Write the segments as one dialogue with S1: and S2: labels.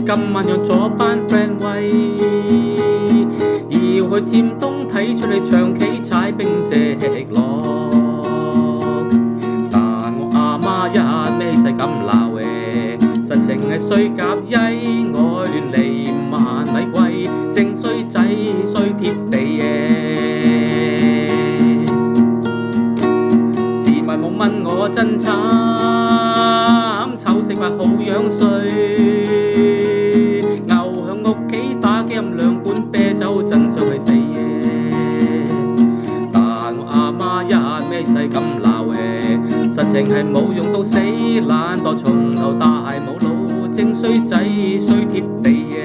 S1: 今晚約咗班 friend 威，要去尖東睇出你長期踩冰直落。但我阿媽一味細咁鬧嘅，實情係衰夾曳，愛亂嚟萬米貴，正衰仔衰貼地嘅。自問冇問我真慘，醜食話好樣衰。兩罐啤酒真相係死嘅，但我阿媽一味細咁鬧嘅，實情係冇用到死，懶惰從頭大冇腦，正衰仔衰貼地嘅。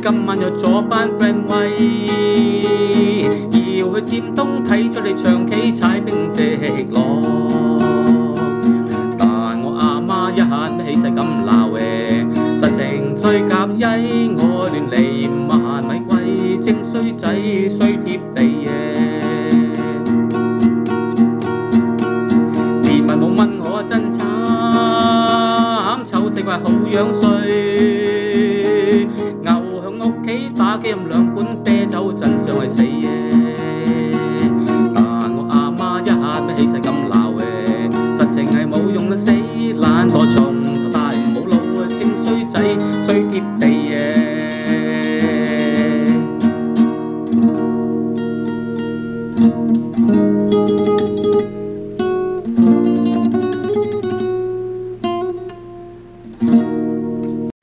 S1: 今晚約咗班 friend 威，要去尖東睇出你長期踩冰直落。但我阿媽一味起勢咁鬧嘅，實情衰夾曳，愛亂嚟萬米貴，正衰仔衰貼地嘅。自問冇問我真慘，醜食話好樣衰。打機飲兩罐啤酒，真相係死嘅。但我阿媽一味起勢咁鬧嘅，實情係冇用啦死，懶惰從頭大冇腦，正衰仔衰貼地嘅。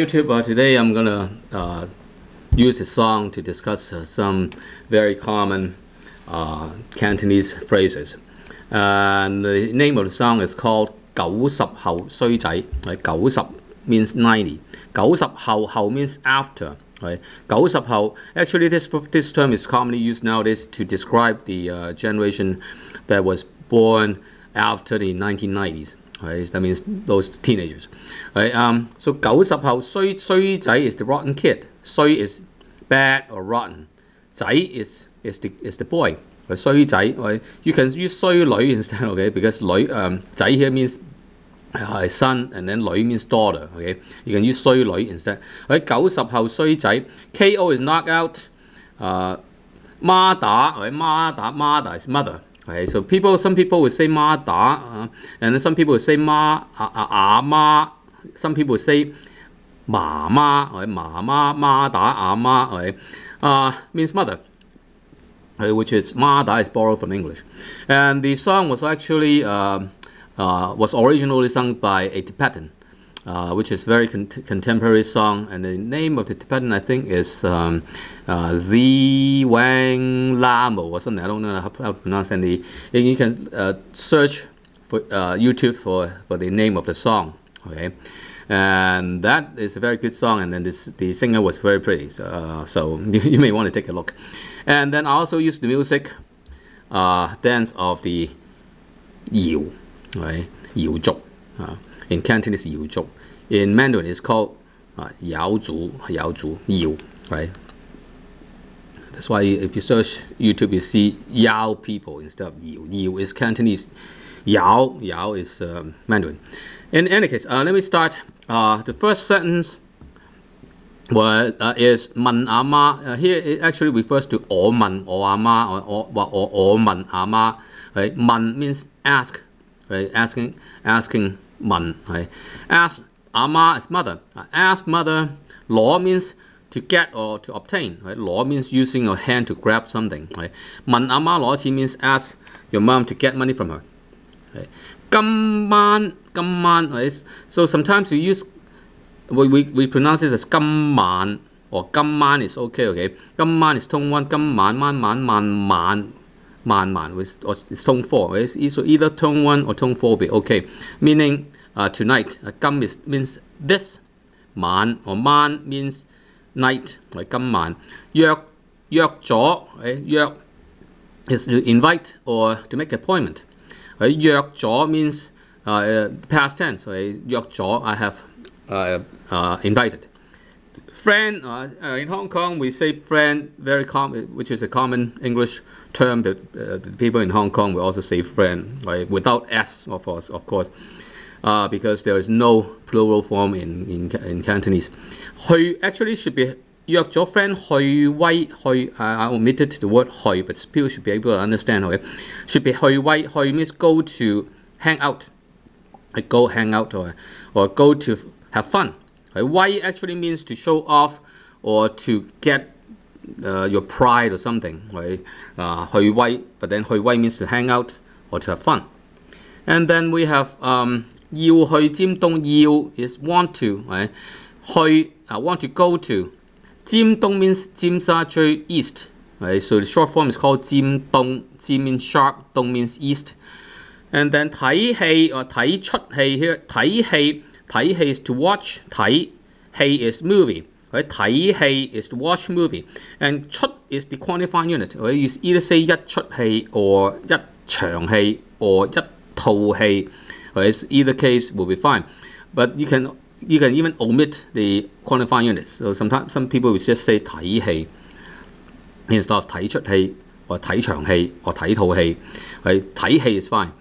S1: YouTube, today I'm gonna use a song to discuss some very common Cantonese phrases. And the name of the song is called 90後衰仔. Right? 90 means 90. 90後 means after. Right? 90後, actually this term is commonly used nowadays to describe the generation that was born after the 1990s. Right? That means those teenagers. Right? So 90後衰仔 is the rotten kid. 衰 is bad or rotten. 仔 is the boy. 衰仔, right? You can use 衰女 instead, okay? Because 女 仔 here means son, and then 女 means daughter. Okay? You can use 衰女 instead. Right? 90後衰仔. KO is knock out. 媽打, right? 媽打 is mother. Okay, so some people would say 媽打, and then some people would say 阿媽. Some people would say 媽媽, right? 媽媽, 媽打, 阿媽, right? Means mother, right? Which is 媽打 is borrowed from English. And the song was actually was originally sung by a Tibetan, which is a very contemporary song. And the name of the Tibetan, I think, is Tsewang Lhamo or something. I don't know how to pronounce it. You can search for YouTube for the name of the song. Okay, and that is a very good song. And then the singer was very pretty. So you may want to take a look. And then I also used the music dance of the Yao, right? Yao族. In Cantonese, Yao族. In Mandarin, it's called Yao Yao, right? That's why if you search YouTube, you see Yao People instead of Yao. Yao is Cantonese. Yao is Mandarin. In any case, let me start. The first sentence is 問阿媽. Here it actually refers to 我問我阿媽 or 我問阿媽. Right? 問 means ask. Right? Asking 問. Right? Ask 阿媽 is mother. Ask mother. 攞 means to get or to obtain. Right? 攞 means using your hand to grab something. Right? 問阿媽攞錢 means ask your mom to get money from her. Right? 今晚 right? So sometimes we pronounce this as 今晚 or 今晚 is okay. Okay? 今晚 is tone 1. 今晚 is tone 4. Right? So either tone 1 or tone 4 will be okay. Meaning tonight. 今 means this. 晚 or 晚 means night. Right? 今晚 約咗 right? 約 is to invite or to make an appointment. Right? 約咗 means past tense. Right? 約咗 I have invited. Friend in Hong Kong we say friend very common, which is a common English term that people in Hong Kong will also say friend, right? Without s of course, because there is no plural form in Cantonese. 去 actually should be 約咗 friend 去威去 I omitted the word 去 but people should be able to understand. Okay? Should be 去威去 means go to hang out, like go hang out or go to have fun. Wai actually means to show off or to get your pride or something. Right? 去威 but then 去威 means to hang out or to have fun. And then we have 要去尖東 要 is want to. Right? 去 want to go to. 尖東 means 尖沙咀 east. Right? So the short form is called 尖東. 尖 means sharp, 東 means east. And then 睇戲 or 睇出戲 here. 睇戲is to watch. 睇戲 is movie. Right? 睇戲 is to watch movie. And 出 is the quantifying unit. Right? You either say 一出戲 or 一場戲 or 一套戲. Right? Either case will be fine. But you can even omit the quantifying units. So sometimes some people will just say 睇戲 instead of 睇出戲 or 睇場戲 or 睇套戲. Right? 睇戲 is fine.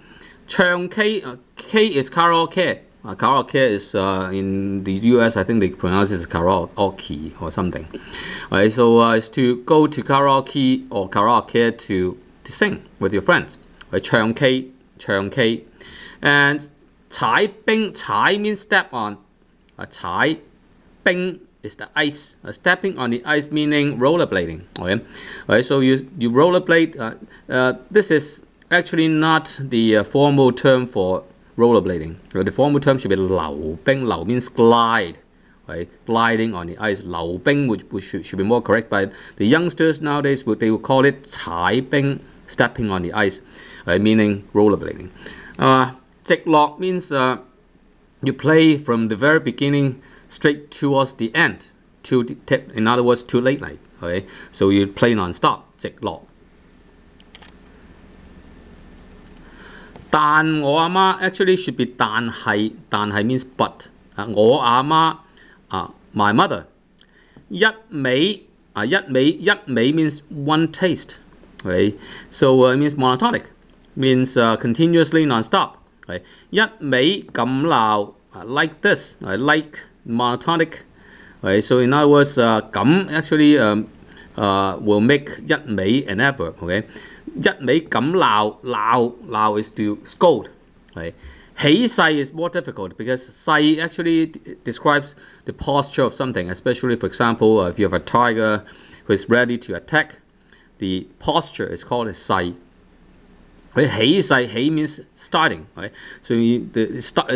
S1: 唱 K, K is karaoke. Karaoke is in the US, I think they pronounce it as karaoke or something. Right? So it's to go to karaoke or karaoke to sing with your friends. Right? 唱 K. And 踩冰 踩 means step on. 踩冰 is the ice. Stepping on the ice meaning rollerblading. Okay? Right? So you rollerblade. This is actually not the formal term for rollerblading. The formal term should be 溜冰. 溜 means glide. Right? Gliding on the ice. 溜冰 which should be more correct, but the youngsters nowadays they will call it 踩冰, stepping on the ice, right? Meaning rollerblading. 直落 means you play from the very beginning straight towards the end. In other words, too late night. Okay? So you play non-stop. 直落. 但我阿媽 actually should be 但係 means but. 我阿媽 my mother. 一味 means one taste. Right? So it means monotonic. Means continuously non-stop. Right? 一味咁鬧 like this. Like monotonic. Right? So in other words, 咁 actually will make 一味an adverb. Okay? 一味咁鬧 is to scold. Right? 起勢 is more difficult because 勢 actually describes the posture of something, especially for example if you have a tiger who is ready to attack, the posture is called a 勢. Right? 起勢 起 means starting. Right? So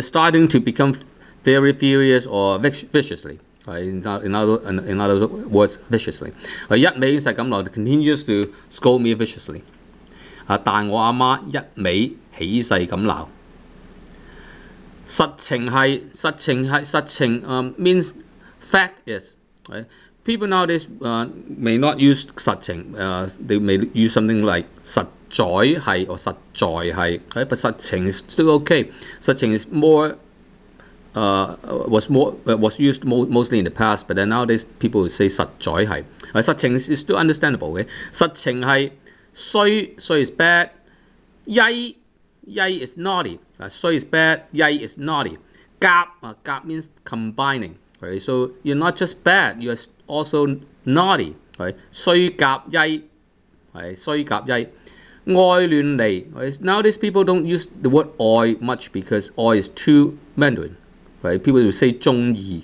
S1: starting to become very furious or viciously. Right? In other words, viciously. 一味就係咁鬧 continues to scold me viciously. 但我阿媽一味起勢咁鬧。實情 means fact is. Right? People nowadays may not use 實情. They may use something like 實在係 or 實在係. Right? But 實情 is still okay. 實情 is more was used mostly in the past, but then nowadays people will say 實在係. 實情 is still understandable. Okay? 實情係衰 is bad. 曳 is naughty. 衰 is bad. 曳 is naughty. 夾 means combining. Right? So you're not just bad, you're also naughty. Right? 衰夾曳 衰夾曳 愛亂嚟 right? Nowadays people don't use the word 愛 much because 愛 is too Mandarin. Right? People will say 中意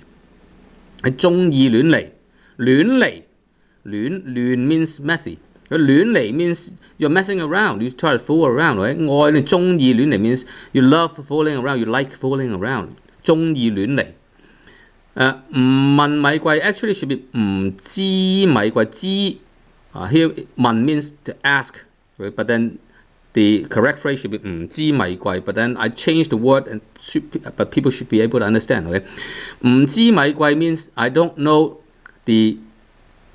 S1: 中意亂嚟亂嚟，亂 means messy。亂嚟 means you're messing around. You try to fool around, right? 愛你中意亂嚟 means you love fooling around. You like fooling around. 中意亂嚟。唔問米貴 actually should be 唔知米貴知。Here 問 means to ask, right? But then the correct phrase should be 唔知米貴. But then I changed the word but people should be able to understand, okay? 唔知米貴 means I don't know the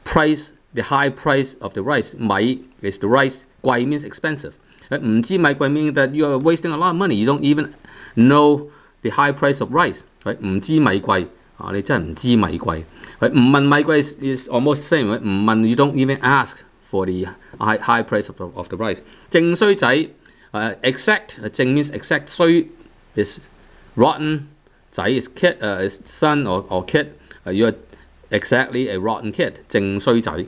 S1: price. The high price of the rice. 米 is the rice. 貴 means expensive. 唔知米貴 means that you are wasting a lot of money. You don't even know the high price of rice. 唔知米貴你真係唔知米貴。唔問米貴 is almost the same. 唔問 you don't even ask for the high price of the rice. 正衰仔 exact 正 means exact. 衰 is rotten. 仔 is kid is son or kid. You are exactly a rotten kid. 正衰仔。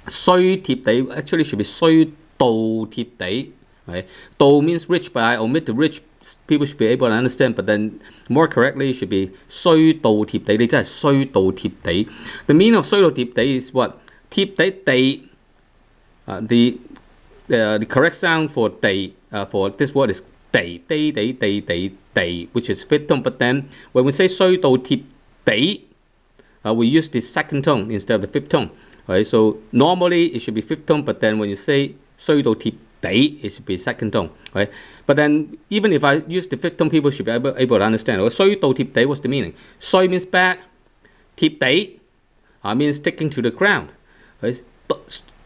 S1: 衰貼地 actually should be 衰到貼地。Right? 到 means rich, but I omit the rich. People should be able to understand, but then more correctly it should be 衰到貼地。你真係衰到貼地。The meaning of 衰到貼地 is what? 貼地地。The correct sound for 地 for this word is 地 which is fifth tone. But then when we say 衰到貼地, we use the second tone instead of the fifth tone. Right? So normally it should be fifth tone, but then when you say 衰到貼地, it should be second tone. Right? But then even if I use the fifth tone, people should be able to understand. 衰到貼地, what's the meaning? 衰 means bad. 貼地 means sticking to the ground. Right?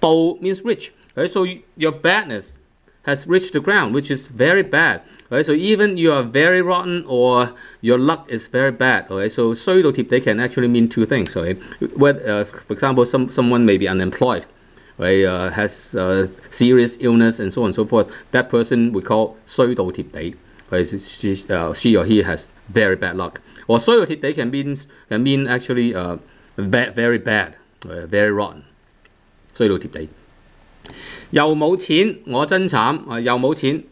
S1: 到 means rich. Right? So your badness has reached the ground, which is very bad. Right? So even you are very rotten or your luck is very bad. Okay? So 衰到貼地 can actually mean two things. Okay? For example, someone may be unemployed, right? Has serious illness and so on and so forth. That person we call 衰到貼地. Right? She or he has very bad luck. Or 衰到貼地 can mean actually very bad, very rotten. 衰到貼地。又冇錢，我真慘。又冇錢。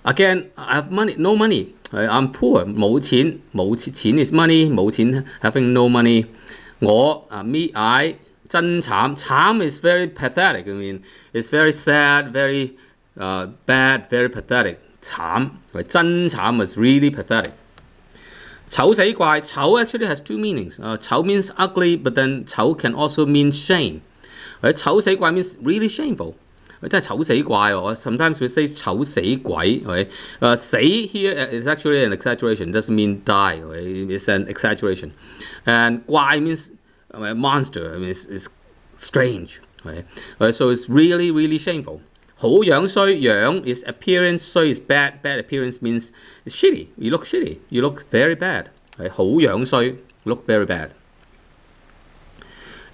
S1: Again, I have money, no money. I'm poor. 冇錢，錢 is money. 冇錢 having no money. 我me I 真慘。慘 is very pathetic. I mean, it's very sad, very bad, very pathetic. 慘，真慘 is really pathetic. 醜死怪，醜 actually has two meanings. 醜 means ugly, but then 醜 can also mean shame. 醜死怪 means really shameful. 真係醜死怪喎。Sometimes we say 醜死鬼。死 here is actually an exaggeration. It doesn't mean die. It's an exaggeration. And 怪 means monster. I mean, it's strange. So it's really, really shameful. 好樣衰，樣 is appearance, 衰 is bad. Bad appearance means it's shitty. You look shitty. You look very bad. 好樣衰 look very bad.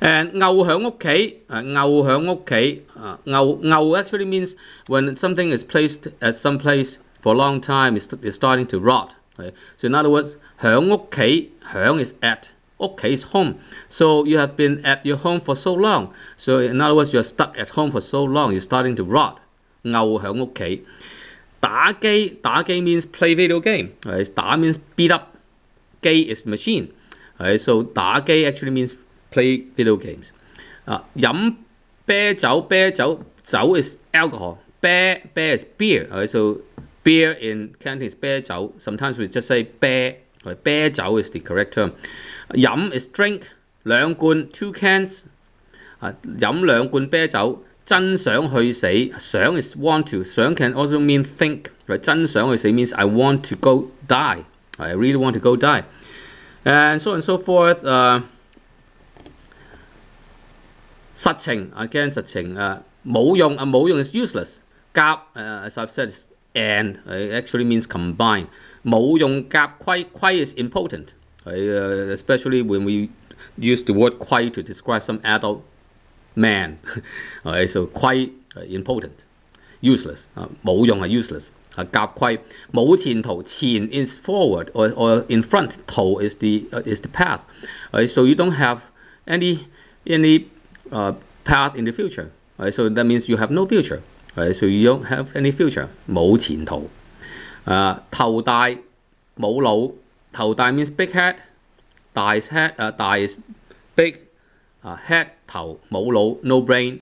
S1: And 牛響屋企，牛響屋企，牛 actually means when something is placed at some place for a long time, it's starting to rot. Right? So in other words, 響屋企，響 is at, 屋企 is home. So you have been at your home for so long. So in other words, you are stuck at home for so long, you're starting to rot. 牛響屋企。打機 means play video game. Right? 打 means beat up. 機 is machine. Right? So 打機 actually means play video games. 飲啤酒，酒 is alcohol. 啤 is beer. Right? So beer in Cantonese 啤酒. Sometimes we just say 啤. Right? 啤酒 is the correct term. 飲 is drink. 兩罐 two cans. 飲兩罐啤酒。真想去死。想 is want to. 想 can also mean think. Right? 真想去死 means I want to go die. I really want to go die. And so on and so forth. 實情 again 實情冇用冇用 is useless. 夾 as I've said is and actually means combine. 冇用夾虧 is impotent. Especially when we use the word 虧 to describe some adult man. So 虧 impotent, useless. 冇用係 useless. 夾虧冇前途，前 is forward or in front. 途 is the path. So you don't have any path in the future. So that means you have no future. So you don't have any future. 冇前途。頭大冇腦。頭大 means big head. 大 is head. 大 is big head 頭冇腦 no brain